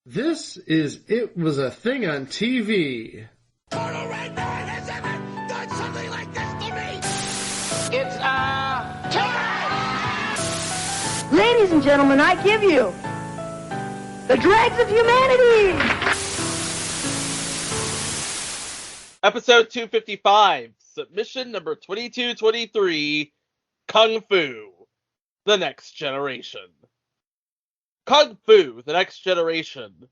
This is It Was a Thing on TV. Total Red Man has ever done something like this to me! It's, time! Ladies and gentlemen, I give you the dregs of humanity! Episode 255, submission number 2223, Kung Fu, The Next Generation. Kung Fu, The Next Generation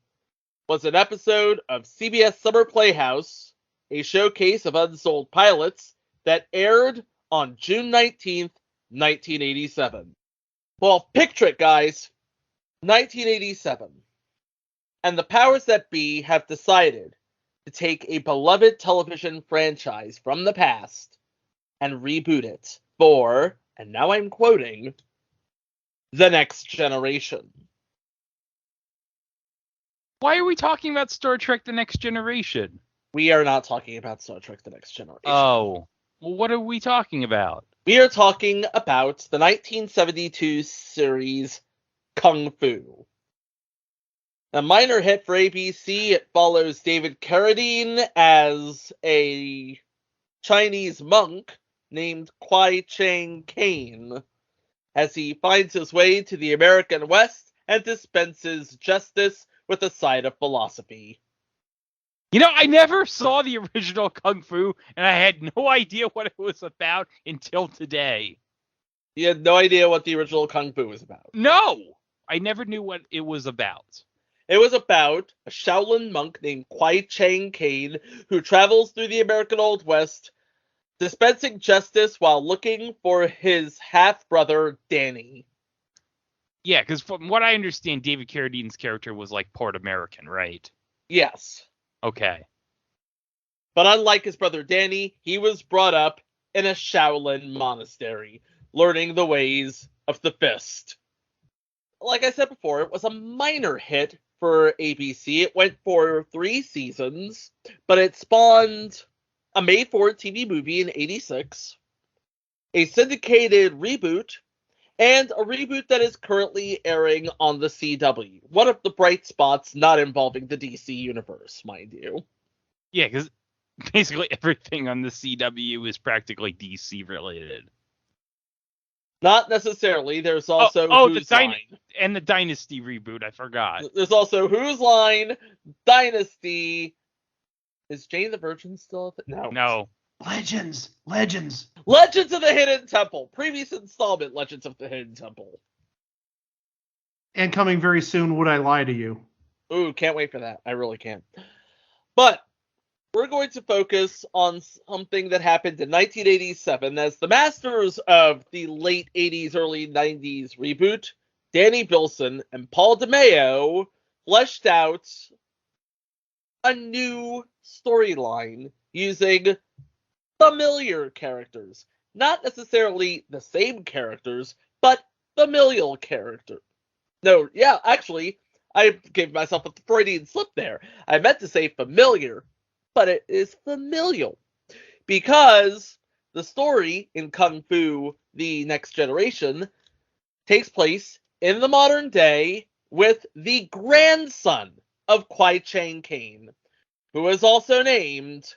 was an episode of CBS Summer Playhouse, a showcase of unsold pilots that aired on June 19th, 1987. Well, picture it, guys. 1987. And the powers that be have decided to take a beloved television franchise from the past and reboot it for, and now I'm quoting, The Next Generation. Why are we talking about Star Trek The Next Generation? We are not talking about Star Trek The Next Generation. Oh. Well, what are we talking about? We are talking about the 1972 series Kung Fu. A minor hit for ABC, it follows David Carradine as a Chinese monk named Kwai Chang Caine, as he finds his way to the American West and dispenses justice with a side of philosophy. You know, I never saw the original Kung Fu, and I had no idea what it was about until today. You had no idea what the original Kung Fu was about? No! I never knew what it was about. It was about a Shaolin monk named Kwai Chang Caine who travels through the American Old West, dispensing justice while looking for his half-brother, Danny. Yeah, because from what I understand, David Carradine's character was like part American, right? Yes. Okay. But unlike his brother Danny, he was brought up in a Shaolin monastery, learning the ways of the fist. Like I said before, it was a minor hit for ABC. It went for 3 seasons, but it spawned a made-for-TV movie in '86, a syndicated reboot, and a reboot that is currently airing on the CW. One of the bright spots not involving the DC universe, mind you. Yeah, because basically everything on the CW is practically DC related. Not necessarily. There's also Who's Line. And the Dynasty reboot, I forgot. There's also Who's Line, Dynasty. Is Jane the Virgin still a thing? No. Legends. Legends of the Hidden Temple. Previous installment, Legends of the Hidden Temple. And coming very soon, Would I Lie to You? Ooh, can't wait for that. I really can't. But we're going to focus on something that happened in 1987 as the masters of the late 80s, early 90s reboot, Danny Bilson and Paul DeMeo, fleshed out a new storyline using familiar characters. Not necessarily the same characters, but familial characters. No, yeah, actually, I gave myself a Freudian slip there. I meant to say familiar, but it is familial. Because the story in Kung Fu, The Next Generation, takes place in the modern day with the grandson of Kwai Chang Caine, who is also named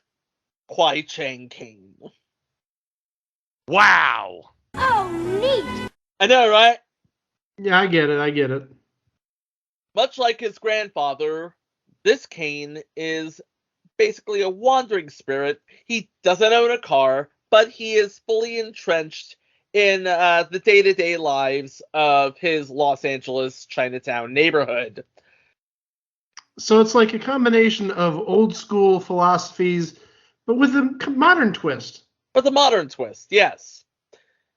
Kwai Chang Caine. Wow! Oh, neat! I know, right? Yeah, I get it. Much like his grandfather, this Caine is basically a wandering spirit. He doesn't own a car, but he is fully entrenched in the day-to-day lives of his Los Angeles Chinatown neighborhood. So it's like a combination of old school philosophies, but with a modern twist. With a modern twist, yes.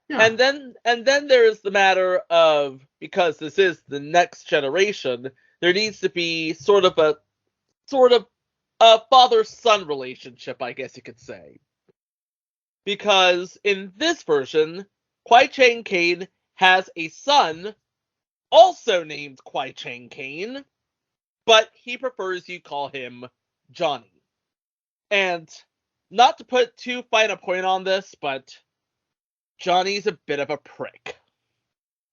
Yeah. And then there is the matter of, because this is the next generation, there needs to be sort of a father-son relationship, I guess you could say. Because in this version, Kwai Chang Caine has a son, also named Kwai Chang Caine, but he prefers you call him Johnny. And not to put too fine a point on this, but Johnny's a bit of a prick.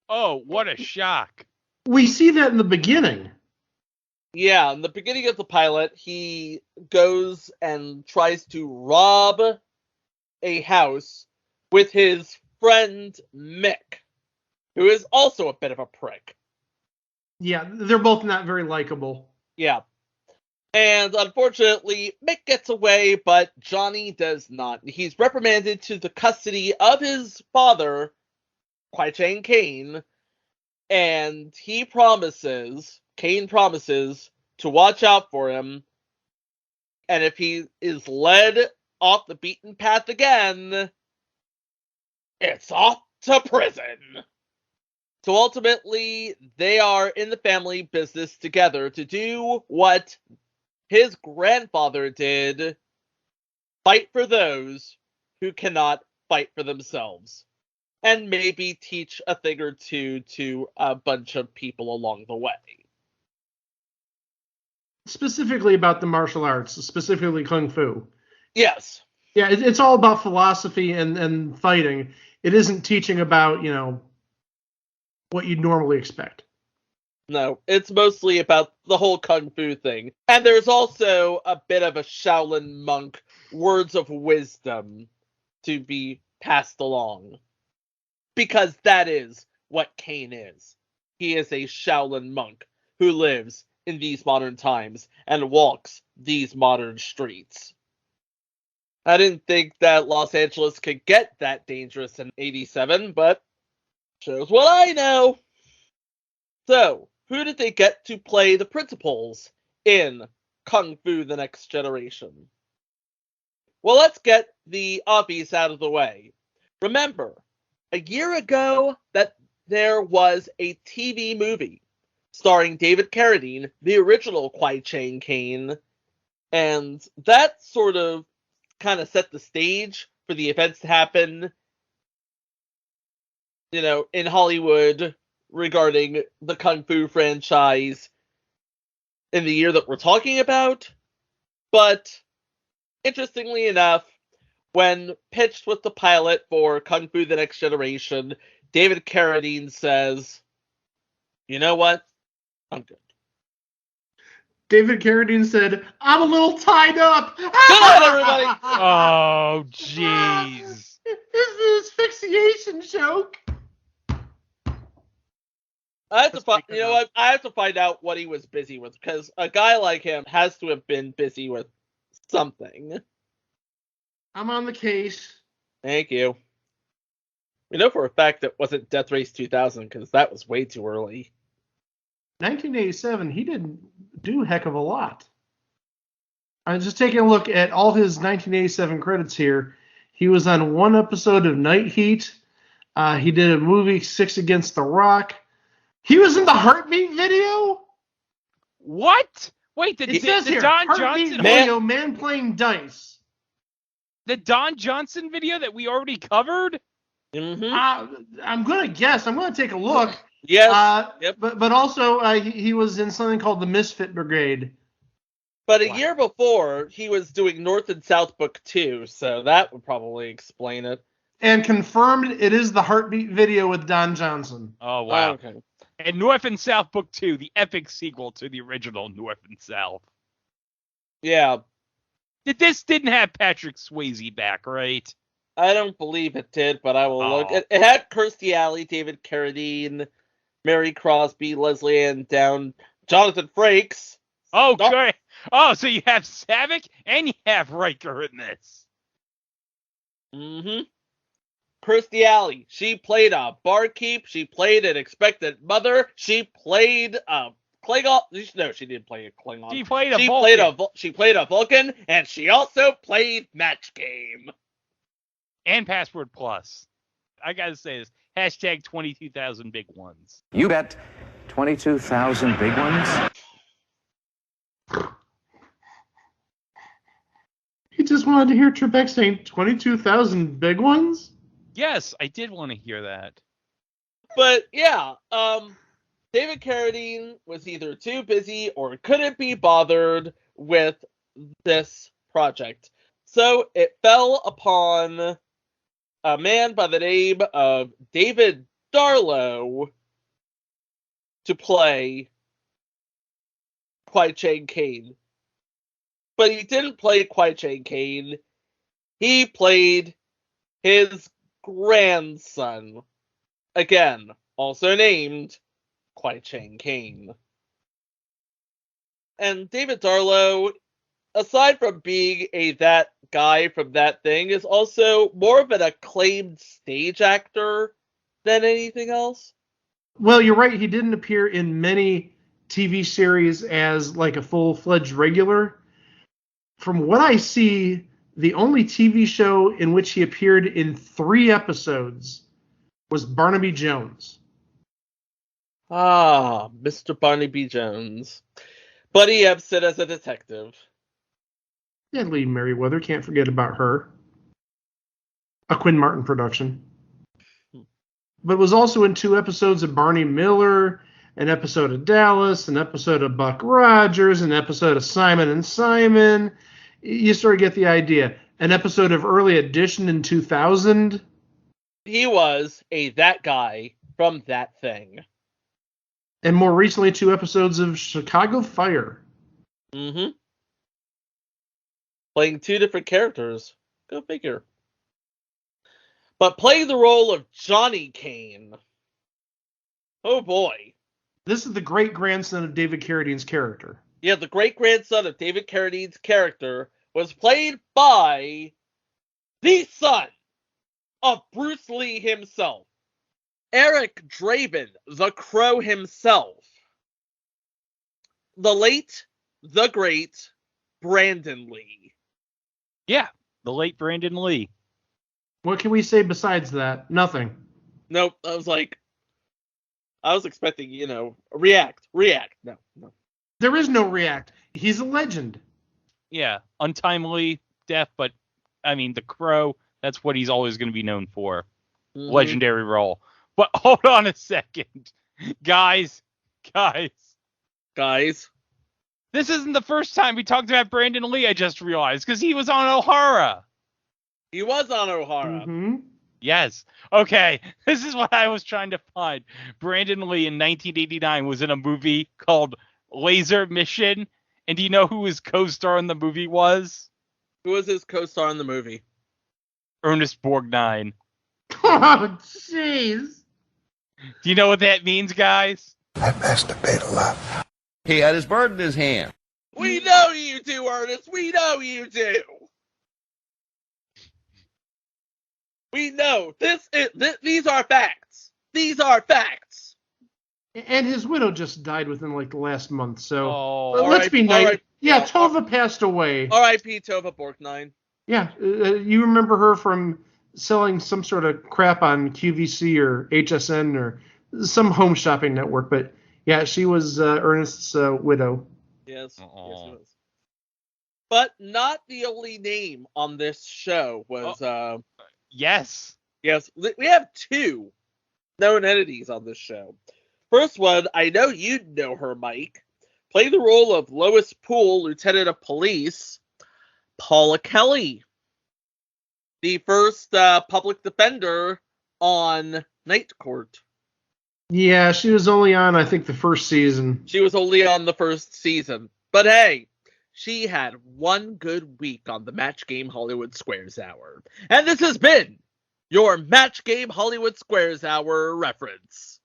Oh, what a shock. We see that in the beginning. Yeah, in the beginning of the pilot, he goes and tries to rob a house with his friend Mick, who is also a bit of a prick. Yeah, they're both not very likable. Yeah. And unfortunately, Mick gets away, but Johnny does not. He's reprimanded to the custody of his father, Kwai-Chang Caine, and Caine promises to watch out for him, and if he is led off the beaten path again, it's off to prison. So ultimately, they are in the family business together to do what his grandfather did, fight for those who cannot fight for themselves. And maybe teach a thing or two to a bunch of people along the way. Specifically about the martial arts, specifically Kung Fu. Yes. Yeah, it's all about philosophy and fighting. It isn't teaching about, what you'd normally expect. No, it's mostly about the whole Kung Fu thing. And there's also a bit of a Shaolin monk words of wisdom to be passed along. Because that is what Caine is. He is a Shaolin monk who lives in these modern times and walks these modern streets. I didn't think that Los Angeles could get that dangerous in 87, but shows what I know. So, who did they get to play the principals in Kung Fu The Next Generation? Well, let's get the obvious out of the way. Remember, a year ago that there was a TV movie starring David Carradine, the original Kwai-Chang Caine, and that sort of kind of set the stage for the events to happen, in Hollywood regarding the Kung Fu franchise in the year that we're talking about. But interestingly enough, when pitched with the pilot for Kung Fu The Next Generation, David Carradine says, "You know what? I'm good." David Carradine said, "I'm a little tied up." Good night, everybody! Oh, jeez. This is asphyxiation joke. I have to find out what he was busy with, because a guy like him has to have been busy with something. I'm on the case. Thank you. We know for a fact it wasn't Death Race 2000, because that was way too early. 1987, he didn't do a heck of a lot. I'm just taking a look at all his 1987 credits here. He was on one episode of Night Heat. He did a movie, Six Against the Rock. He was in the Heartbeat video? What? Wait, the Don Johnson video, man playing dice. The Don Johnson video that we already covered? Mm-hmm. I'm going to guess. I'm going to take a look. Yes. Yep. But also, he was in something called the Misfit Brigade. But a year before, he was doing North and South Book 2, so that would probably explain it. And confirmed it is the Heartbeat video with Don Johnson. Oh, wow. Okay. And North and South Book 2, the epic sequel to the original North and South. Yeah. This didn't have Patrick Swayze back, right? I don't believe it did, but I will look. It had Kirstie Alley, David Carradine, Mary Crosby, Leslie Ann Down, Jonathan Frakes. Oh, great. Oh, so you have Savick and you have Riker in this. Mm-hmm. Kirstie Alley, she played a barkeep. She played an expectant mother. She played a Klingon. No, she didn't play a Klingon. She played a Vulcan. She played a Vulcan, and she also played Match Game. And Password Plus. I gotta say this. Hashtag 22,000 big ones. You bet 22,000 big ones? He just wanted to hear Trebek saying 22,000 big ones? Yes, I did want to hear that. But yeah, David Carradine was either too busy or couldn't be bothered with this project. So it fell upon a man by the name of David Darlow to play Kwai Chang Caine. But he didn't play Kwai Chang Caine. He played his grandson. Again, also named Kwai Chang Caine. And David Darlow, aside from being that guy from that thing, is also more of an acclaimed stage actor than anything else. Well, you're right. He didn't appear in many TV series as like a full-fledged regular. From what I see, the only TV show in which he appeared in 3 episodes was Barnaby Jones. Ah, Mr. Barnaby Jones. Buddy Ebsen as a detective. And Lee Merriweather, can't forget about her. A Quinn Martin production. But was also in 2 episodes of Barney Miller, an episode of Dallas, an episode of Buck Rogers, an episode of Simon and Simon. You sort of get the idea. An episode of Early Edition in 2000. He was that guy from that thing. And more recently, 2 episodes of Chicago Fire. Mm-hmm. Playing 2 different characters. Go figure. But playing the role of Johnny Caine. Oh boy. This is the great-grandson of David Carradine's character. Yeah, the great-grandson of David Carradine's character was played by the son of Bruce Lee himself. Eric Draven, the Crow himself. The late, the great Brandon Lee. Yeah, the late Brandon Lee. What can we say besides that? Nothing. Nope, I was expecting, react. No. There is no react. He's a legend. Yeah, untimely death, but, I mean, the Crow, that's what he's always going to be known for. Mm-hmm. Legendary role. But hold on a second. Guys. This isn't the first time we talked about Brandon Lee, I just realized, because he was on O'Hara. He was on O'Hara. Mm-hmm. Yes. Okay. This is what I was trying to find. Brandon Lee in 1989 was in a movie called Laser Mission. And do you know who his co-star in the movie was? Who was his co-star in the movie? Ernest Borgnine. Oh, jeez. Do you know what that means, guys? I masturbate a lot. He had his bird in his hand. We know you do, Ernest. We know you do. We know. These are facts. These are facts. And his widow just died within like the last month, so Oh, let's be nice. right. Yeah, Tova passed away. R.I.P. Tova Borgnine. Yeah, you remember her from selling some sort of crap on QVC or HSN or some home shopping network, but yeah, she was Ernest's widow. Yes, Uh-oh. yes it was. But not the only name on this show was. Yes. Yes, we have 2 known entities on this show. First one, I know you'd know her, Mike. Play the role of Lois Poole, Lieutenant of Police, Paula Kelly. The first public defender on Night Court. Yeah, she was only on, I think, the first season. She was only on the first season. But hey, she had 1 good week on the Match Game Hollywood Squares Hour. And this has been your Match Game Hollywood Squares Hour reference.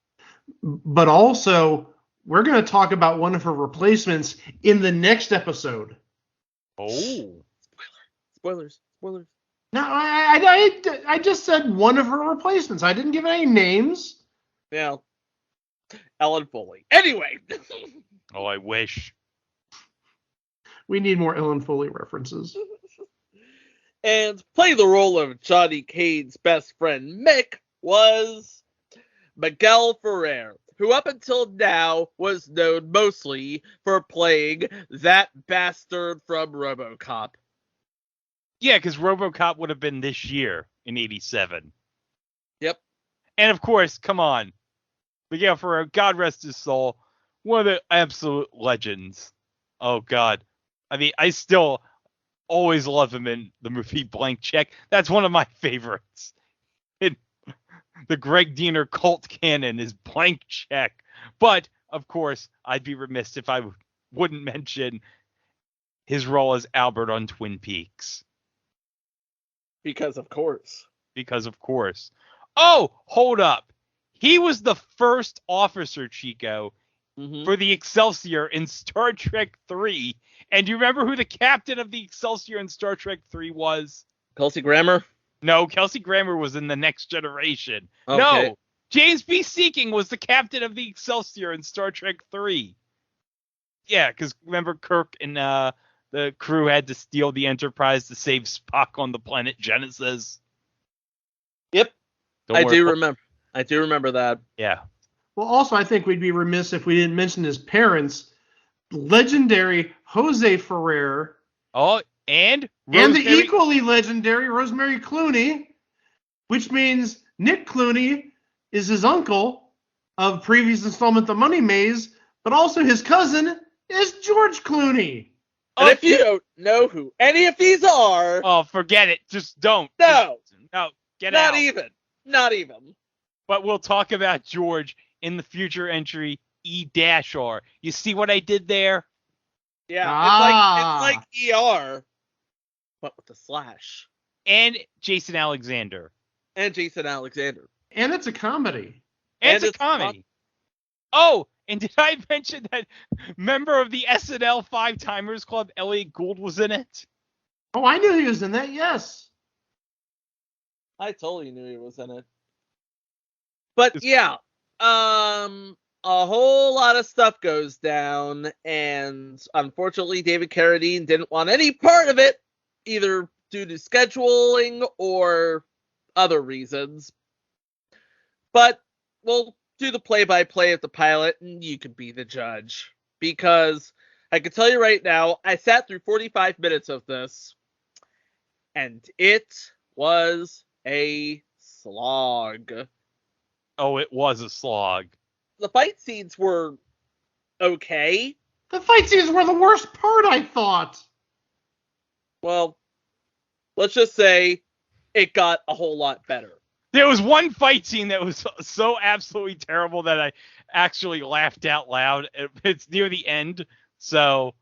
But also, we're going to talk about one of her replacements in the next episode. Oh. Spoilers. No, I just said one of her replacements. I didn't give any names. Yeah. Ellen Foley. Anyway. Oh, I wish. We need more Ellen Foley references. And play the role of Johnny Caine's best friend Mick was Miguel Ferrer, who up until now was known mostly for playing that bastard from RoboCop. Yeah, because RoboCop would have been this year in 87. Yep. And of course, come on. Miguel Ferrer, God rest his soul, one of the absolute legends. Oh, God. I mean, I still always love him in the movie Blank Check. That's one of my favorites. The Greg Diener cult canon is Blank Check. But, of course, I'd be remiss if I wouldn't mention his role as Albert on Twin Peaks. Because of course. Oh, hold up. He was the first officer, Chico, for the Excelsior in Star Trek 3. And do you remember who the captain of the Excelsior in Star Trek 3 was? Kelsey Grammer? No, Kelsey Grammer was in The Next Generation. Okay. No, James B. Seeking was the captain of the Excelsior in Star Trek 3. Yeah, because remember Kirk and the crew had to steal the Enterprise to save Spock on the planet Genesis. Yep. Don't I worry. do remember that. Yeah. Well, also, I think we'd be remiss if we didn't mention his parents, legendary Jose Ferrer, Oh, and the Rosemary- equally legendary Rosemary Clooney, which means Nick Clooney is his uncle of previous installment The Money Maze, but also his cousin is George Clooney. And if you don't know who any of these are, Oh, forget it. Just don't. no, No, get not out. not even. But we'll talk about George in the future entry E-R. You see what I did there? Yeah, it's like ER, but with a slash. And Jason Alexander. And Jason Alexander. And it's a comedy. And it's a it's comedy. Oh, and did I mention that member of the SNL Five Timers Club, Elliot Gould, was in it? Oh, I knew he was in that, yes. I totally knew he was in it. But yeah, a whole lot of stuff goes down, and unfortunately David Carradine didn't want any part of it, either due to scheduling or other reasons. But we'll do the play-by-play of the pilot, and you can be the judge. Because I can tell you right now, I sat through 45 minutes of this, and it was a slog. Oh, it was a slog. The fight scenes were okay. The fight scenes were the worst part, I thought. Well, let's just say it got a whole lot better. There was one fight scene that was so absolutely terrible that I actually laughed out loud. It's near the end, so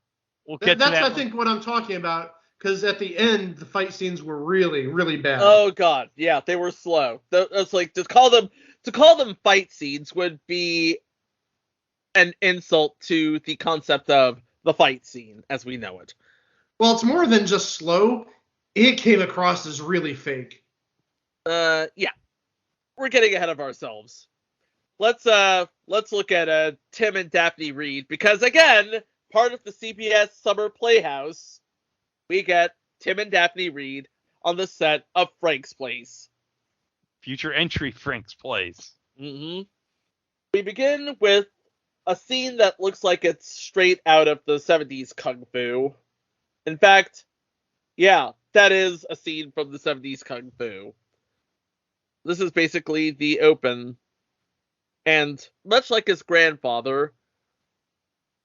we'll get to that. That's, I think, what I'm talking about, because at the end, the fight scenes were really, really bad. Oh god, yeah, they were slow. It's like to call them fight scenes would be an insult to the concept of the fight scene as we know it. Well, it's more than just slow. It came across as really fake. Yeah. We're getting ahead of ourselves. Let's look at Tim and Daphne Reed, because again, part of the CBS Summer Playhouse, we get Tim and Daphne Reed on the set of Frank's Place. Future entry Frank's Place. Mm-hmm. We begin with a scene that looks like it's straight out of the 70s Kung Fu. In fact, yeah, that is a scene from the 70s Kung Fu. This is basically the open. And much like his grandfather,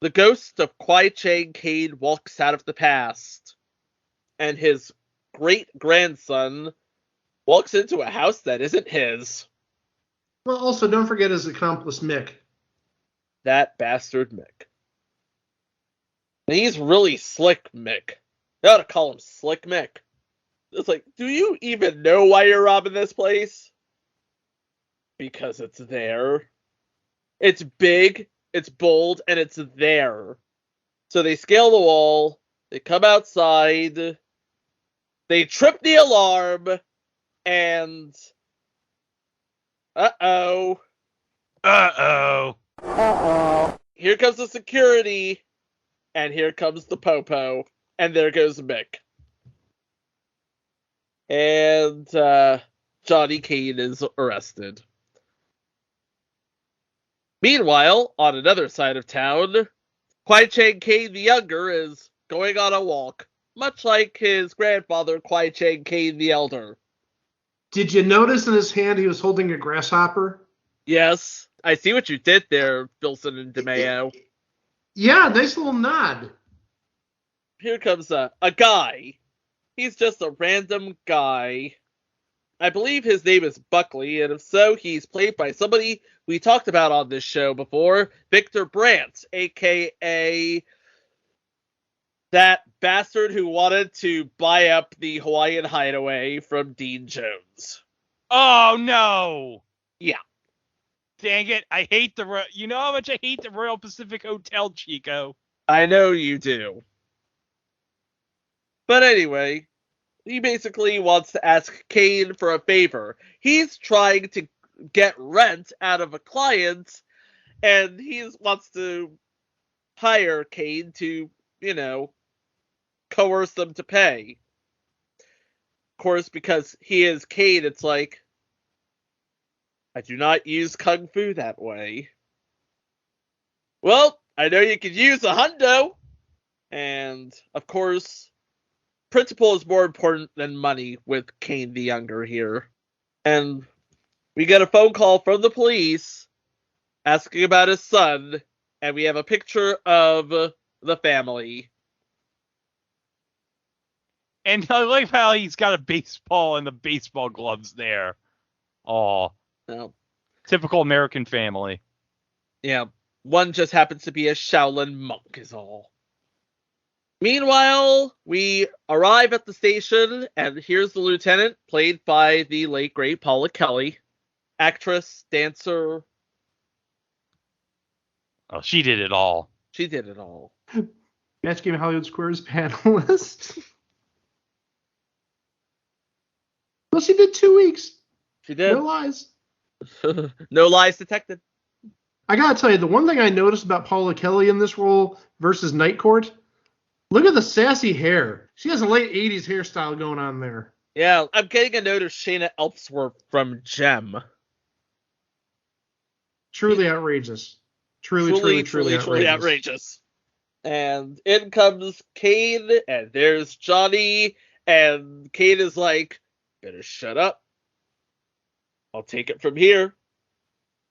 the ghost of Kwai Chang Caine walks out of the past. And his great-grandson walks into a house that isn't his. Well, also, don't forget his accomplice, Mick. That bastard Mick. And he's really slick Mick. They ought to call him Slick Mick. It's like, do you even know why you're robbing this place? Because it's there. It's big, it's bold, and it's there. So they scale the wall, they come outside, they trip the alarm, and... Uh-oh. Here comes the security, and here comes the popo, and there goes Mick. And Johnny Caine is arrested. Meanwhile, on another side of town, Kwai Chang Caine the Younger is going on a walk, much like his grandfather Kwai Chang Caine the Elder. Did you notice in his hand he was holding a grasshopper? Yes, I see what you did there, Bilson and DeMeo. Yeah, nice little nod. Here comes a guy. He's just a random guy. I believe his name is Buckley, and if so, he's played by somebody we talked about on this show before, Victor Brandt, a.k.a. That bastard who wanted to buy up the Hawaiian Hideaway from Dean Jones. Oh, no! Yeah. Dang it, I hate you know how much I hate the Royal Pacific Hotel, Chico. I know you do. But anyway, he basically wants to ask Kane for a favor. He's trying to get rent out of a client, and he wants to hire Kane to, coerce them to pay. Of course, because he is Kane, it's like, I do not use Kung Fu that way. Well, I know you could use a hundo. And, of course, principle is more important than money with Kane the Younger here. And we get a phone call from the police asking about his son, and we have a picture of the family. And I like how he's got a baseball and the baseball gloves there. Oh, Well, typical American family. yeah, one just happens to be a Shaolin monk is all. Meanwhile, we arrive at the station, and here's the lieutenant, played by the late, great Paula Kelly. Actress, dancer. Oh, she did it all. She did it all. Match Game Hollywood Squares panelist. Well, she did 2 weeks. She did. No lies. No lies detected. I gotta tell you, the one thing I noticed about Paula Kelly in this role versus Night Court, look at the sassy hair. She has a late 80s hairstyle going on there. Yeah, I'm getting a note of Shayna Elfsworth from Gem. Truly outrageous. Truly outrageous. And in comes Kane, and there's Johnny, and Kane is like, better shut up. I'll take it from here.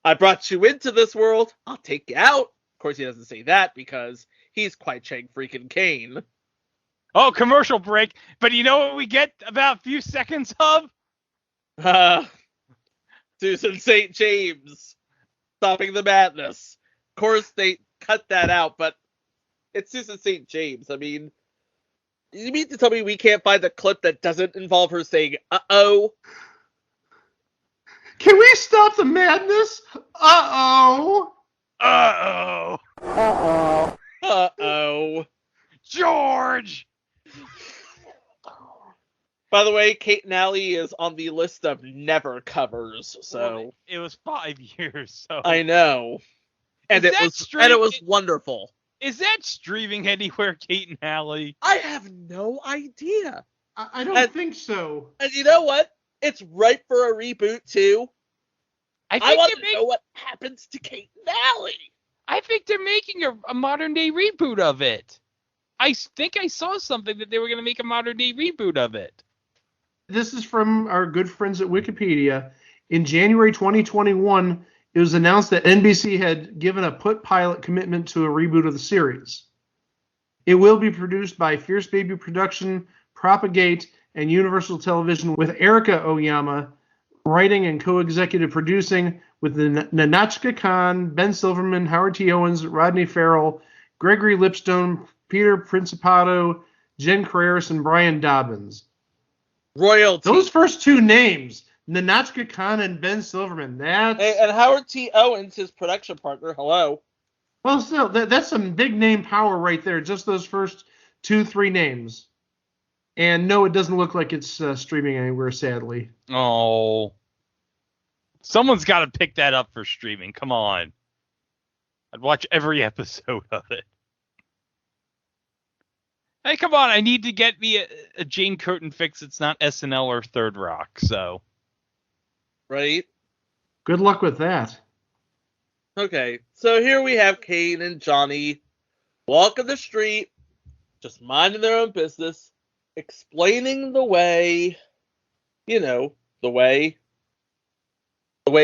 I brought you into this world. I'll take you out. Of course, he doesn't say that because he's quite Chang freaking Kane. Oh, commercial break. But you know what we get about a few seconds of? Susan St. James stopping the madness. Of course, they cut that out, but it's Susan St. James. I mean, you mean to tell me we can't find a clip that doesn't involve her saying, uh-oh? Can we stop the madness? Uh-oh. Uh-oh. Uh-oh. Uh-oh. George! By the way, Kate Nally is on the list of never covers, so... Well, it was 5 years, so... I know. And it was wonderful. Is that streaming anywhere, Kate and Hallie? I have no idea. I don't think so. And you know what? It's ripe for a reboot, too. I want to know what happens to Kate Nally. I think they're making a modern-day reboot of it. I think I saw something that they were going to make a modern-day reboot of it. This is from our good friends at Wikipedia. In January 2021, it was announced that NBC had given a pilot commitment to a reboot of the series. It will be produced by Fierce Baby Production, Propagate, and Universal Television, with Erica Oyama writing and co-executive producing, with Nanachka Khan, Ben Silverman, Howard T. Owens, Rodney Farrell, Gregory Lipstone, Peter Principato, Jen Carreras, and Brian Dobbins. Royalty. Those first two names, Nanachka Khan and Ben Silverman, and Howard T. Owens, his production partner, hello. Well, still, that's some big name power right there, just those first 2-3 names. And no, it doesn't look like it's streaming anywhere, sadly. Oh. Someone's got to pick that up for streaming. Come on. I'd watch every episode of it. Hey, come on. I need to get me a Jane Curtin fix. It's not SNL or Third Rock, so. Right? Good luck with that. Okay, so here we have Kane and Johnny walking the street, just minding their own business, explaining the way, the way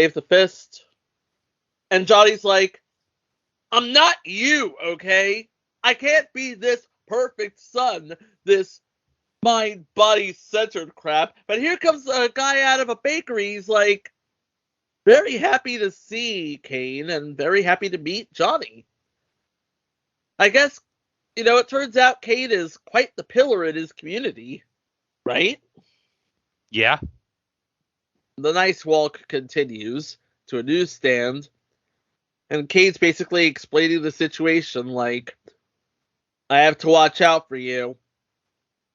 of the fist. And Johnny's like, I'm not you, okay? I can't be this perfect son, this mind-body-centered crap. But here comes a guy out of a bakery. He's like, very happy to see Kane and very happy to meet Johnny. I guess it turns out Kane is quite the pillar in his community, right? Yeah. The nice walk continues to a newsstand, and Kane's basically explaining the situation like, I have to watch out for you,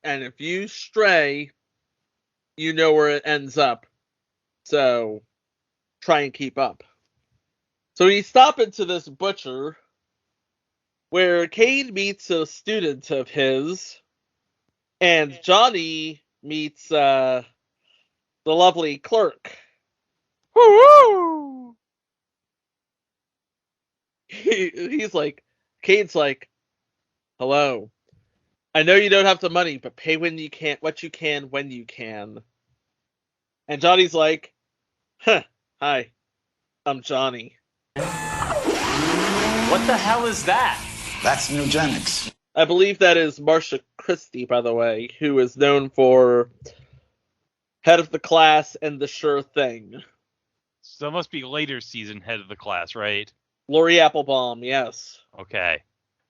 and if you stray, you know where it ends up. So, try and keep up. So he stops into this butcher, where Kane meets a student of his, and Johnny meets the lovely clerk. Woo! He's like, Kane's like, hello. I know you don't have the money, but pay when you can, what you can, when you can. And Johnny's like, huh, hi, I'm Johnny. What the hell is that? That's eugenics. I believe that is Marcia Christie, by the way, who is known for Head of the Class and The Sure Thing. So it must be later season Head of the Class, right? Lori Applebaum, yes. Okay.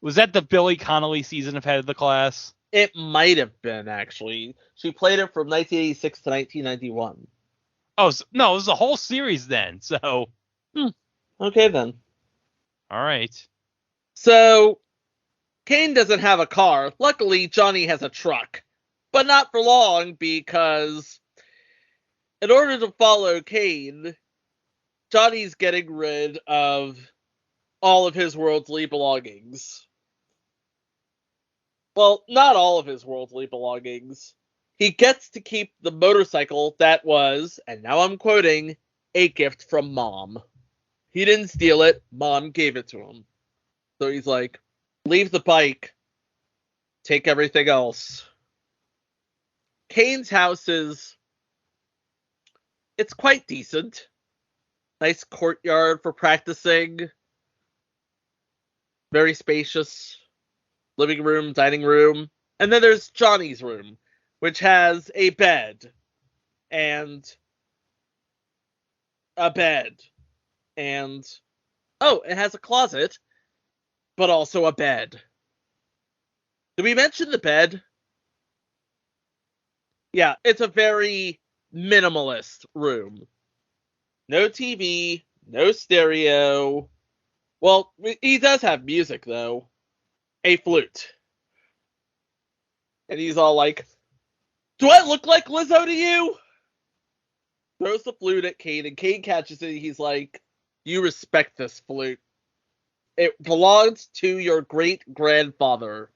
Was that the Billy Connolly season of Head of the Class? It might have been, actually. She played it from 1986 to 1991. Oh, no, it was a whole series then, so... Okay, then. All right. So, Kane doesn't have a car. Luckily, Johnny has a truck. But not for long, because in order to follow Kane, Johnny's getting rid of all of his worldly belongings. Well, not all of his worldly belongings. He gets to keep the motorcycle that was, and now I'm quoting, a gift from Mom. He didn't steal it. Mom gave it to him. So he's like, leave the bike. Take everything else. Kane's house it's quite decent. Nice courtyard for practicing. Very spacious. Living room, dining room. And then there's Johnny's room, which has a bed. And a bed. And, it has a closet, but also a bed. Did we mention the bed? Yeah, it's a very minimalist room. No TV, no stereo. Well, he does have music, though. A flute. And he's all like, do I look like Lizzo to you? Throws the flute at Kane, and Kane catches it, and he's like, you respect this flute. It belongs to your great-grandfather.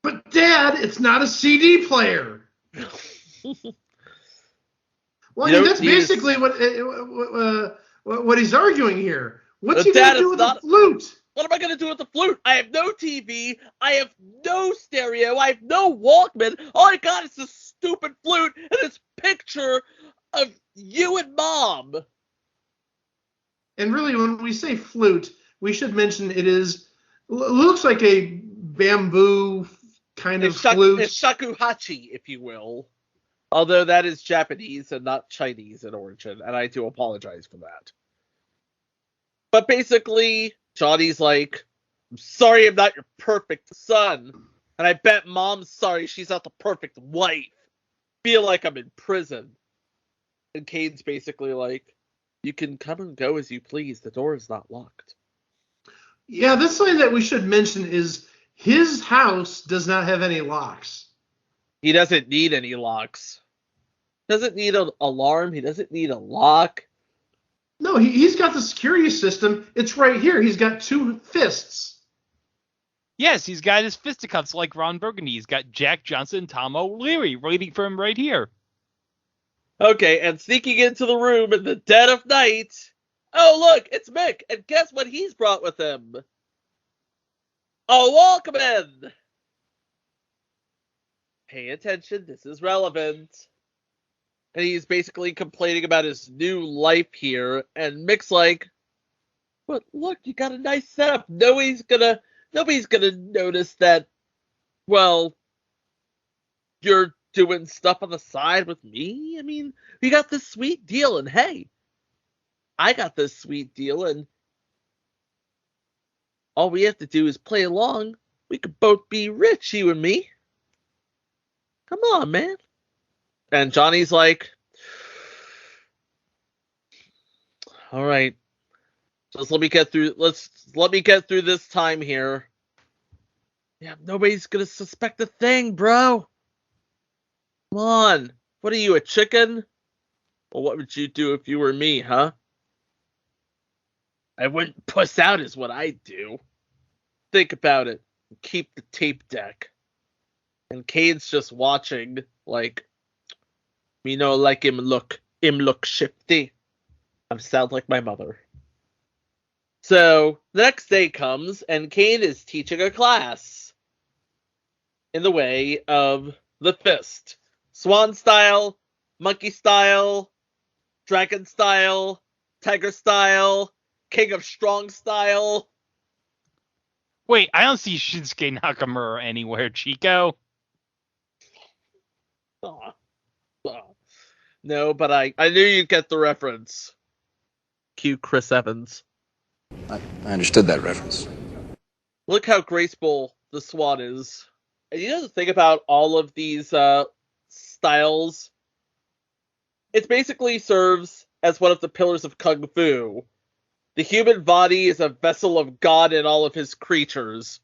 But, Dad, it's not a CD player. Well, I mean, that's basically what he's arguing here. What's he going to do with the flute? What am I going to do with the flute? I have no TV. I have no stereo. I have no Walkman. All I got is this stupid flute and this picture of you and Mom. And really, when we say flute, we should mention it looks like a bamboo kind of flute. It's shakuhachi, if you will. Although that is Japanese and not Chinese in origin, and I do apologize for that. But basically, Johnny's like, I'm sorry I'm not your perfect son. And I bet Mom's sorry she's not the perfect wife. Feel like I'm in prison. And Kane's basically like, you can come and go as you please. The door is not locked. Yeah, that's something that we should mention is his house does not have any locks. He doesn't need any locks. Doesn't need an alarm. He doesn't need a lock. No, he's got the security system. It's right here. He's got two fists. Yes, he's got his fisticuffs like Ron Burgundy. He's got Jack Johnson and Tom O'Leary waiting for him right here. Okay, and sneaking into the room in the dead of night. Oh, look, it's Mick. And guess what he's brought with him? A Walkman. Pay attention. This is relevant. And he's basically complaining about his new life here. And Mick's like, but look, you got a nice setup. Nobody's gonna notice that, well, you're doing stuff on the side with me. I mean, we got this sweet deal, and hey, I got this sweet deal, and all we have to do is play along We could both be rich, you and me. Come on, man. And Johnny's like, all right, just let me get through this time here. Yeah, nobody's gonna suspect a thing, bro. Come on. What are you, a chicken? Well, what would you do if you were me, huh? I wouldn't puss out is what I'd do. Think about it. Keep the tape deck. And Cade's just watching, like, me no like him look shifty. I sound like my mother. So, the next day comes, and Kane is teaching a class in the way of the fist. Swan style, monkey style, dragon style, tiger style, king of strong style. Wait, I don't see Shinsuke Nakamura anywhere, Chico. Aw. No, but I knew you'd get the reference. Cue Chris Evans. I understood that reference. Look how graceful the swan is. And you know the thing about all of these styles? It basically serves as one of the pillars of Kung Fu. The human body is a vessel of God and all of his creatures.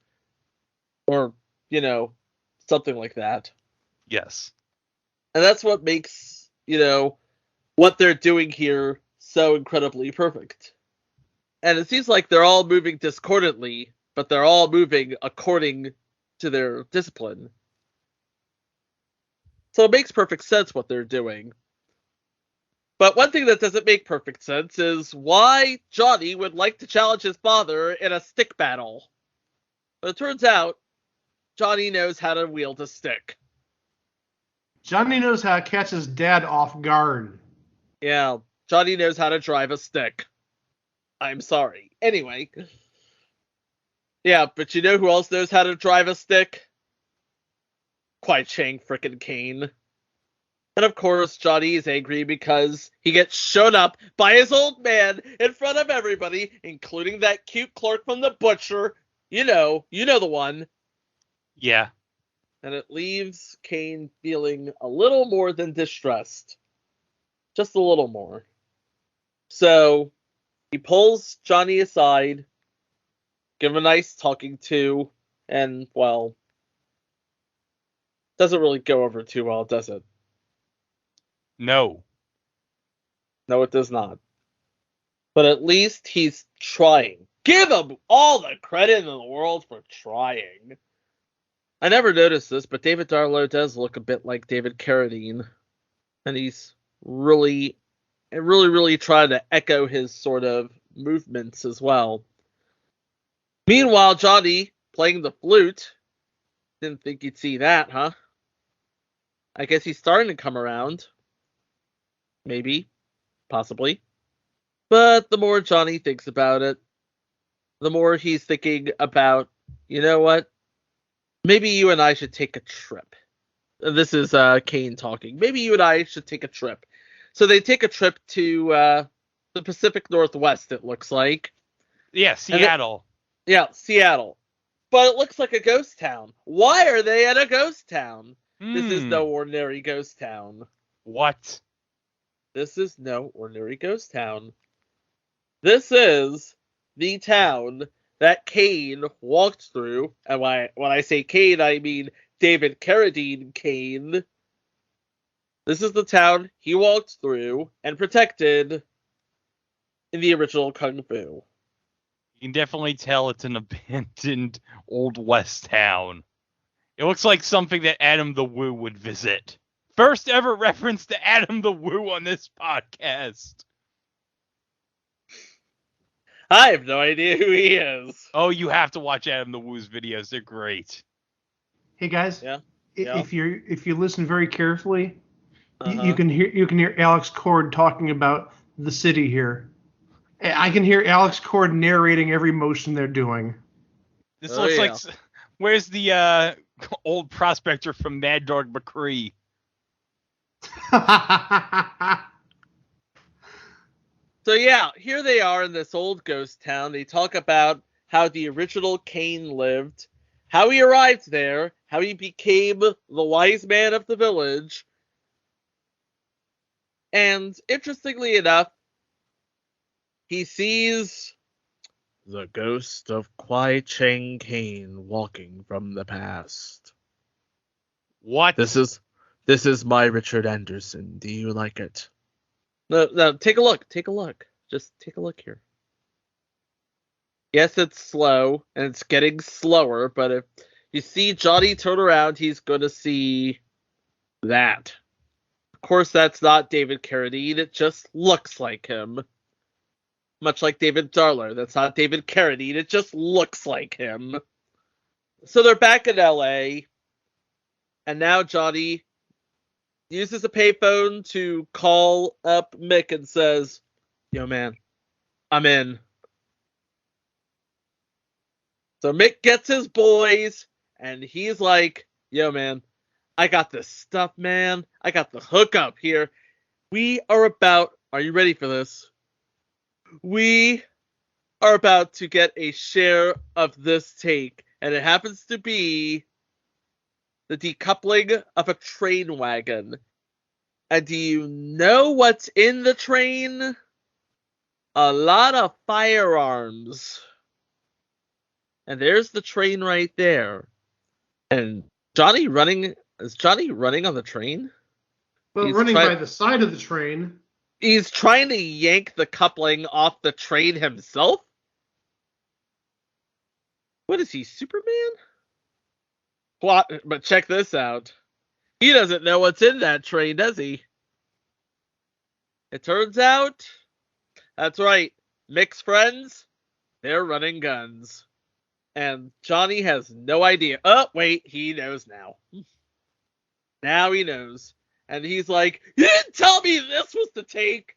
Or, something like that. Yes. And that's what makes, what they're doing here so incredibly perfect. And it seems like they're all moving discordantly, but they're all moving according to their discipline. So it makes perfect sense what they're doing. But one thing that doesn't make perfect sense is why Johnny would like to challenge his father in a stick battle. But it turns out, Johnny knows how to wield a stick. Johnny knows how to catch his dad off guard. Yeah, Johnny knows how to drive a stick. I'm sorry. Anyway. Yeah, but you know who else knows how to drive a stick? Kwai Chang frickin' Kane. And of course, Johnny is angry because he gets shown up by his old man in front of everybody, including that cute clerk from the butcher. You know the one. Yeah. And it leaves Kane feeling a little more than distressed. Just a little more. So, he pulls Johnny aside, give him a nice talking to, and, well, doesn't really go over too well, does it? No. No, it does not. But at least he's trying. Give him all the credit in the world for trying. I never noticed this, but David Darlow does look a bit like David Carradine. And he's really trying to echo his sort of movements as well. Meanwhile, Johnny, playing the flute, didn't think you'd see that, huh? I guess he's starting to come around. Maybe. Possibly. But the more Johnny thinks about it, the more he's thinking about, you know what? Maybe you and I should take a trip. This is Kane talking. Maybe you and I should take a trip. So they take a trip to the Pacific Northwest, it looks like. Yeah, Seattle. Seattle. But it looks like a ghost town. Why are they at a ghost town? This is no ordinary ghost town. What? This is no ordinary ghost town. This is the town that Kane walked through. And when I say Kane, I mean David Carradine Kane. This is the town he walked through and protected in the original Kung Fu. You can definitely tell it's an abandoned Old West town. It looks like something that Adam the Woo would visit. First ever reference to Adam the Woo on this podcast. I have no idea who he is. Oh, you have to watch Adam the Woo's videos. They're great. Hey guys, Yeah. if you listen very carefully, you can hear Alex Cord talking about the city here. I can hear Alex Cord narrating every motion they're doing. This looks like... Where's the old prospector from Mad Dog McCree? So yeah, here they are in this old ghost town. They talk about how the original Kane lived, how he arrived there, how he became the wise man of the village. And interestingly enough, he sees the ghost of Kwai Chang Caine walking from the past. What? This is my Richard Anderson. Do you like it? No, take a look. Take a look. Just take a look here. Yes, it's slow, and it's getting slower, but if you see Johnny turn around, he's going to see that. Of course, that's not David Carradine. It just looks like him. Much like David Darler. That's not David Carradine. It just looks like him. So they're back in LA, and now Johnny uses a payphone to call up Mick and says, "Yo, man, I'm in." So Mick gets his boys, and he's like, "Yo, man, I got this stuff, man. I got the hookup here. Are you ready for this? We are about to get a share of this take, and it happens to be the decoupling of a train wagon. And do you know what's in the train? A lot of firearms. And there's the train right there. And is Johnny running on the train? But running by the side of the train. He's trying to yank the coupling off the train himself? What is he, Superman? But check this out. He doesn't know what's in that train, does he? It turns out, that's right, Mick's friends, they're running guns. And Johnny has no idea. Oh, wait, he knows now. Now he knows. And he's like, "You didn't tell me this was the take.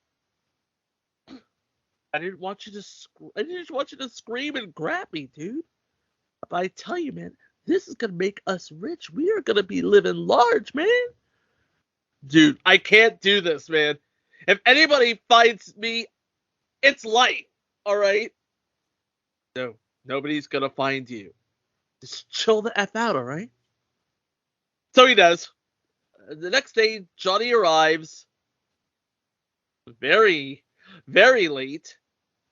I didn't want you to scream and grab me, dude. But I tell you, man, this is gonna make us rich. We are gonna be living large, man. Dude, I can't do this, man. If anybody finds me, it's light, all right? No, nobody's gonna find you. Just chill the F out, all right?" So he does. The next day, Johnny arrives very, very late.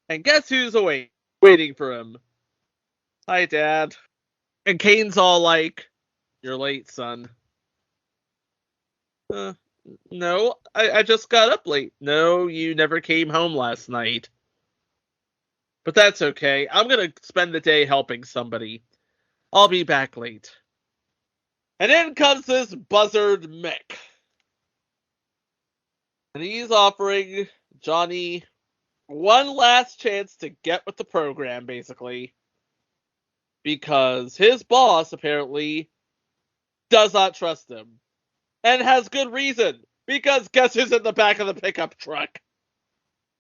And guess who's awake, waiting for him? "Hi, Dad." And Kane's all like, "You're late, son." No, I just got up late." "No, you never came home last night." "But that's okay. I'm going to spend the day helping somebody. I'll be back late." And in comes this buzzard Mick. And he's offering Johnny one last chance to get with the program, basically. Because his boss, apparently, does not trust him. And has good reason. Because guess who's in the back of the pickup truck?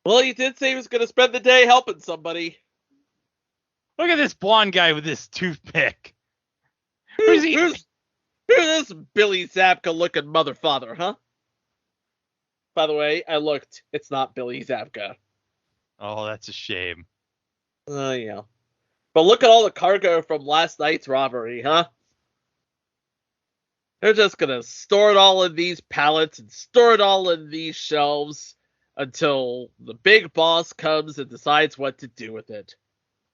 Well, he did say he was going to spend the day helping somebody. Look at this blonde guy with this toothpick. Who's this Billy Zabka looking motherfather, huh? By the way, I looked. It's not Billy Zabka. Oh, that's a shame. Yeah. But look at all the cargo from last night's robbery, huh? They're just gonna store it all in these pallets and store it all in these shelves until the big boss comes and decides what to do with it.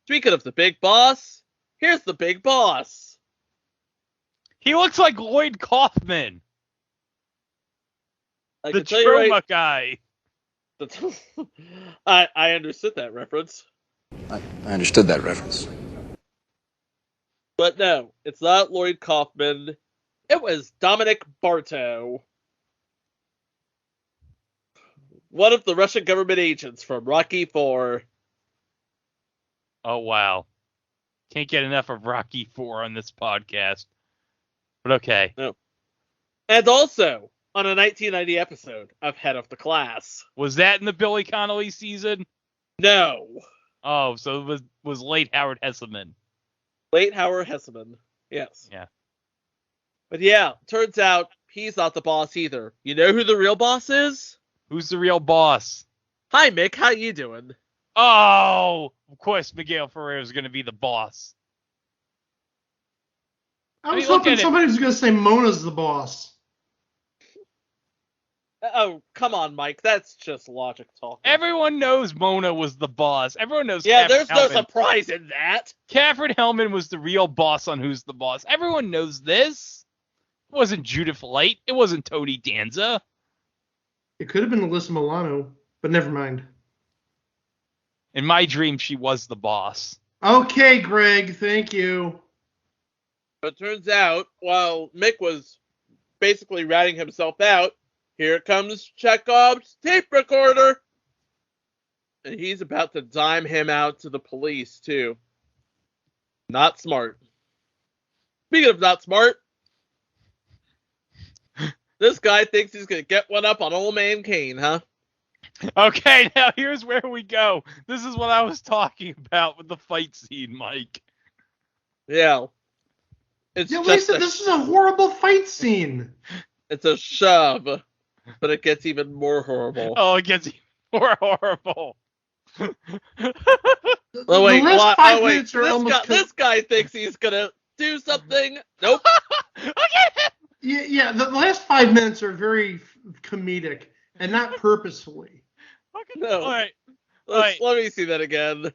Speaking of the big boss, here's the big boss. He looks like Lloyd Kaufman. The trauma guy. I understood that reference. I understood that reference. But no, it's not Lloyd Kaufman. It was Dominic Bartow. One of the Russian government agents from Rocky IV. Oh, wow. Can't get enough of Rocky IV on this podcast. But okay. No. And also on a 1990 episode of Head of the Class. Was that in the Billy Connolly season? No. Oh, so it was late Howard Hesseman. Late Howard Hesseman. Yes. Yeah. But yeah, turns out he's not the boss either. You know who the real boss is? Who's the real boss? Hi, Mick. How you doing? Oh, of course Miguel Ferrer is going to be the boss. I was hoping somebody was going to say Mona's the boss. Oh, come on, Mike. That's just logic talk. Everyone knows Mona was the boss. Everyone knows. Yeah, Catherine there's no Hellman. surprise in that. Catherine Hellman was the real boss on Who's the Boss. Everyone knows this. It wasn't Judith Light. It wasn't Tony Danza. It could have been Alyssa Milano, but never mind. In my dream, she was the boss. Okay, Greg, thank you. But turns out, while Mick was basically ratting himself out, here comes Chekhov's tape recorder. And he's about to dime him out to the police, too. Not smart. Speaking of not smart, this guy thinks he's going to get one up on old man Kane, huh? Okay, now here's where we go. This is what I was talking about with the fight scene, Mike. Yeah. It's Yeah, just Lisa, this is a horrible fight scene. It's a shove, but it gets even more horrible. Oh, it gets even more horrible. Oh, wait, the last 5 wait. minutes are almost... This guy thinks he's going to do something. Nope. Okay. Yeah, the last 5 minutes are very comedic, and not purposefully. No. All right. Let me see that again.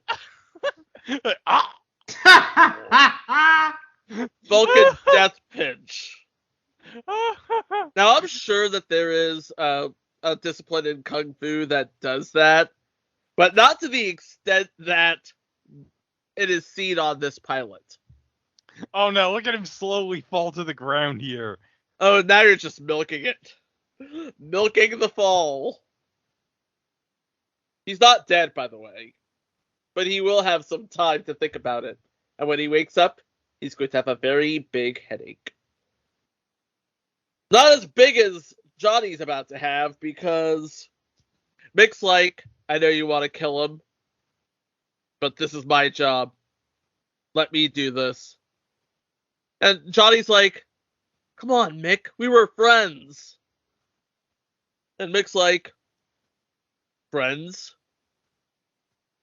Vulcan death pinch. Now, I'm sure that there is a discipline in Kung Fu that does that, but not to the extent that it is seen on this pilot. Oh, no, look at him slowly fall to the ground here. Oh, now you're just milking it. Milking the fall. He's not dead, by the way, but he will have some time to think about it. And when he wakes up, he's going to have a very big headache. Not as big as Johnny's about to have, because Mick's like, I know you want to kill him, but this is my job. Let me do this. And Johnny's like, come on, Mick, we were friends. And Mick's like, friends?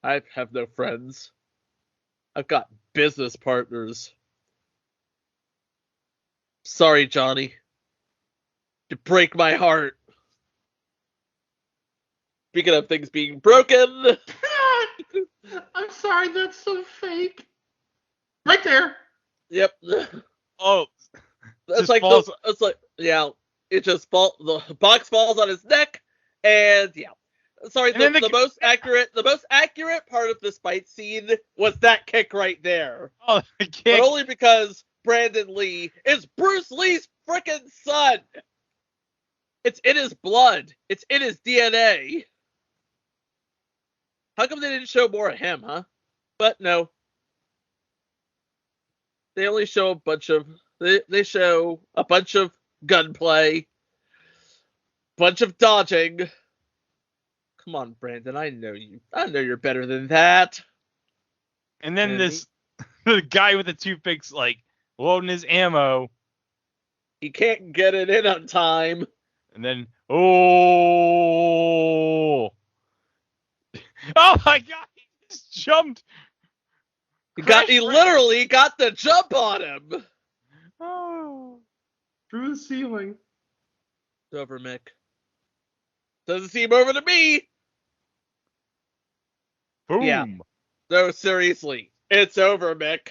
I have no friends. I've got business partners. Sorry, Johnny. You break my heart. Speaking of things being broken. I'm sorry, that's so fake. Right there. Yep. Oh. It's like, yeah, it just the box falls on his neck, and yeah. Sorry, the most accurate part of this fight scene was that kick right there. Oh, the kick. But only because Brandon Lee is Bruce Lee's frickin' son. It's in his blood. It's in his DNA. How come they didn't show more of him, huh? But no. They only show a bunch of... They show a bunch of gunplay. Bunch of dodging. Come on, Brandon. I know you. I know you're better than that. And then the guy with the toothpicks, like, loading his ammo. He can't get it in on time. And then, oh my God, he just jumped. He literally got the jump on him. Oh. Through the ceiling. It's over, Mick. Doesn't seem over to me. Boom. Yeah. No, seriously. It's over, Mick.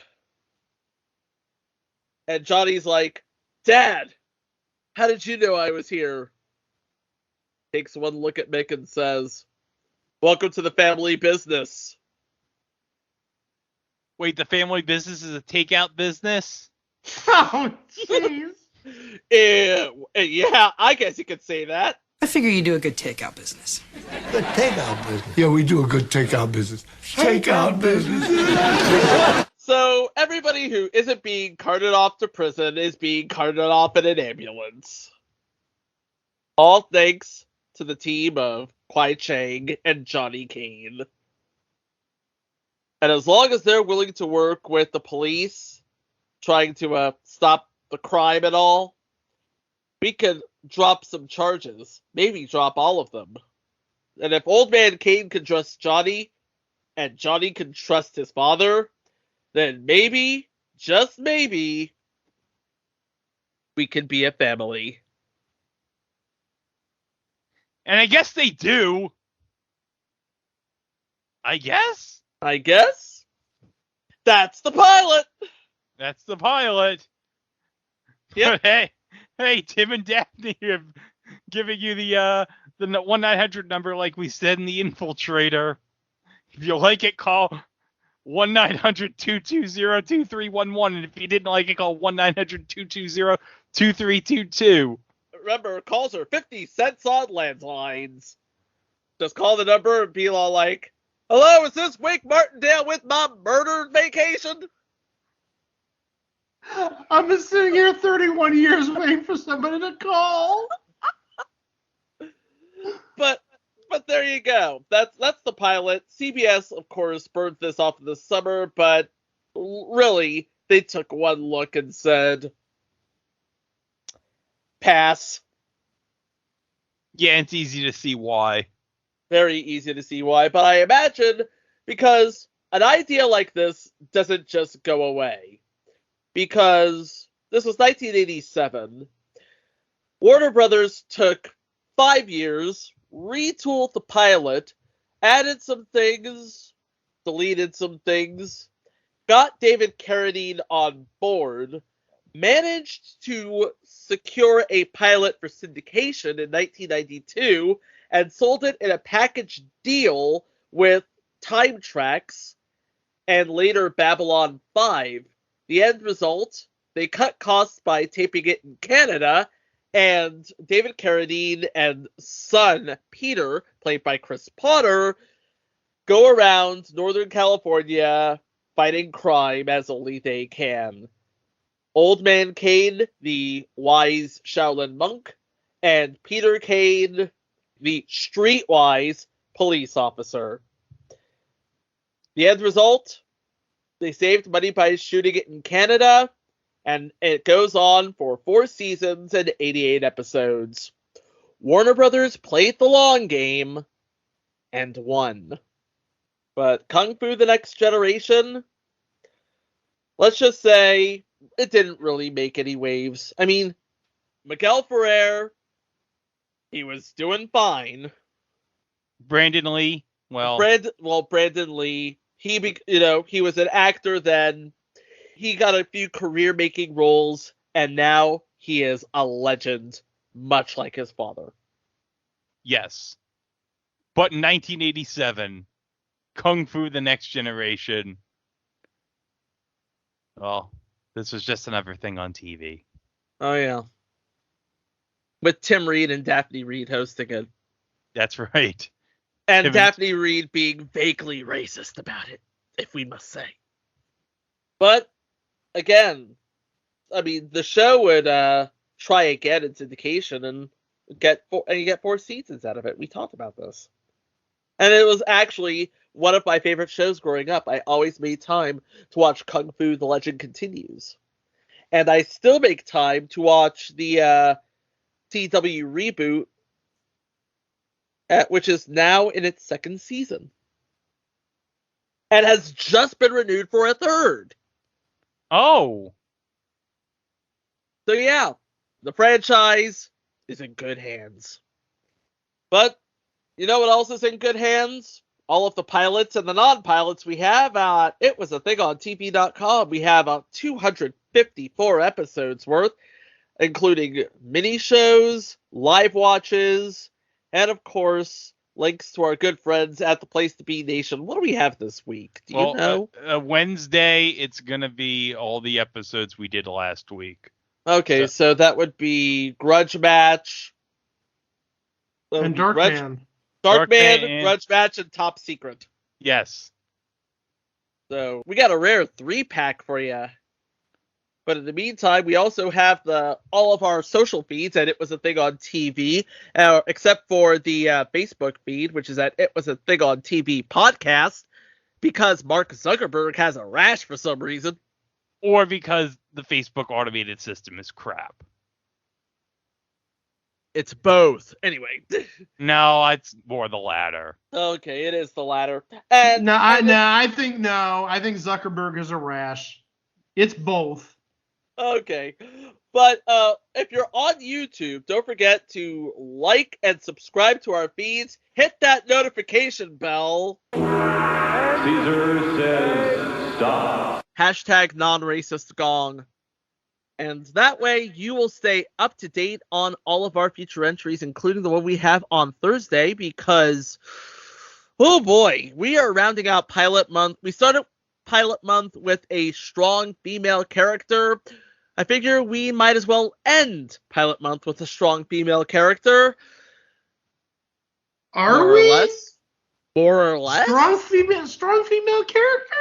And Johnny's like, Dad, how did you know I was here? Takes one look at Mick and says, welcome to the family business. Wait, the family business is a takeout business? Oh, jeez. Yeah, I guess you could say that. I figure you do a good takeout business. Good takeout business. Yeah, we do a good takeout business. Takeout business. So everybody who isn't being carted off to prison is being carted off in an ambulance. All thanks to the team of Kwai Chang and Johnny Kane. And as long as they're willing to work with the police, trying to stop the crime and all, we can drop some charges. Maybe drop all of them. And if Old Man Kane can trust Johnny, and Johnny can trust his father, then maybe, just maybe, we can be a family. And I guess they do. I guess? That's the pilot. That's the pilot. Yep. But hey, Tim and Daphne are giving you the 1-900 number like we said in The Infiltrator. If you like it, call 1-900-220-2311. And if you didn't like it, call 1-900-220-2322. Remember, calls are 50 cents on landlines. Just call the number and be all like, hello, is this Wake Martindale with my murdered vacation? I've been sitting here 31 years waiting for somebody to call. But there you go. That's the pilot. CBS, of course, burned this off in the summer, but really, they took one look and said, pass. Yeah, it's easy to see why. Very easy to see why, but I imagine because an idea like this doesn't just go away. Because this was 1987. Warner Brothers took 5 years, retooled the pilot, added some things, deleted some things, got David Carradine on board, managed to secure a pilot for syndication in 1992, and sold it in a package deal with Time Tracks and later Babylon 5. The end result, they cut costs by taping it in Canada, and David Carradine and son Peter, played by Chris Potter, go around Northern California fighting crime as only they can. Old Man Kane, the wise Shaolin monk, and Peter Kane, the streetwise police officer. The end result, they saved money by shooting it in Canada, and it goes on for 4 seasons and 88 episodes. Warner Brothers played the long game and won. But Kung Fu: The Next Generation, let's just say it didn't really make any waves. I mean, Miguel Ferrer, he was doing fine. Brandon Lee, Brandon Lee, he was an actor then. He got a few career-making roles, and now he is a legend, much like his father. yes. But in 1987, Kung Fu: The Next Generation, well, this was just another thing on TV. Oh, yeah. With Tim Reed and Daphne Reed hosting it. That's right. And Daphne Reed being vaguely racist about it, if we must say. But, again, I mean, the show would try again in syndication and you get 4 seasons out of it. We talked about this. And it was actually one of my favorite shows growing up. I always made time to watch Kung Fu: The Legend Continues. And I still make time to watch the CW reboot, which is now in its 2nd season. And has just been renewed for a 3rd. Oh! So yeah, the franchise is in good hands. But, you know what else is in good hands? All of the pilots and the non-pilots we have at itwasathingontv.com. We have 254 episodes worth, including mini-shows, live watches, and of course, links to our good friends at the Place to Be Nation. What do we have this week? Do you know? Wednesday, it's going to be all the episodes we did last week. Okay, so that would be Grudge Match. And Darkman. Darkman, Grudge Match, and Top Secret. Yes. So we got a rare 3-pack for you. But in the meantime, we also have all of our social feeds at It Was a Thing on TV, except for the Facebook feed, which is at It Was a Thing on TV podcast, because Mark Zuckerberg has a rash for some reason. Or because the Facebook automated system is crap. It's both. Anyway. No, it's more the latter. Okay, it is the latter. And I think Zuckerberg is a rash. It's both. Okay. But if you're on YouTube, don't forget to like and subscribe to our feeds. Hit that notification bell. Caesar says stop. Hashtag non-racist gong. And that way you will stay up to date on all of our future entries, including the one we have on Thursday, because, oh boy, we are rounding out Pilot Month. We started Pilot Month with a strong female character. I figure we might as well end Pilot Month with a strong female character. Are we? More or less? Strong female character?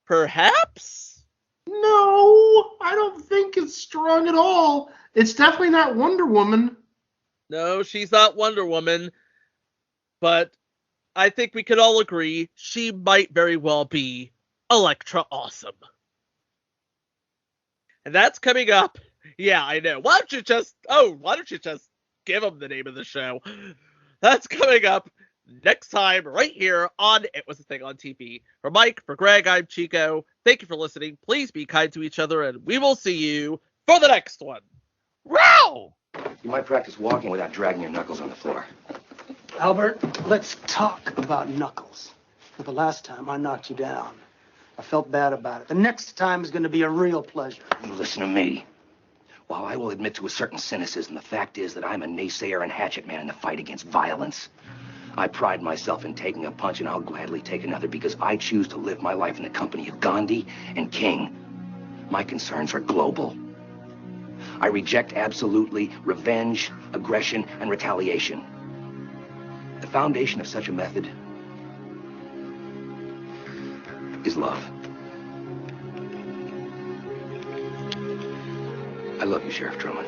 Perhaps? No, I don't think it's strong at all. It's definitely not Wonder Woman. No, she's not Wonder Woman. But I think we could all agree she might very well be Elektra Awesome. And that's coming up. Yeah, I know. Why don't you just give them the name of the show? That's coming up next time right here on It Was a Thing on TV. For Mike, for Greg, I'm Chico. Thank you for listening. Please be kind to each other, and we will see you for the next one. Row! You might practice walking without dragging your knuckles on the floor. Albert, let's talk about knuckles. The last time I knocked you down, I felt bad about it. The next time is going to be a real pleasure. You listen to me. While I will admit to a certain cynicism, the fact is that I'm a naysayer and hatchet man in the fight against violence. I pride myself in taking a punch, and I'll gladly take another because I choose to live my life in the company of Gandhi and King. My concerns are global. I reject absolutely revenge, aggression, and retaliation. The foundation of such a method is love. I love you, Sheriff Truman.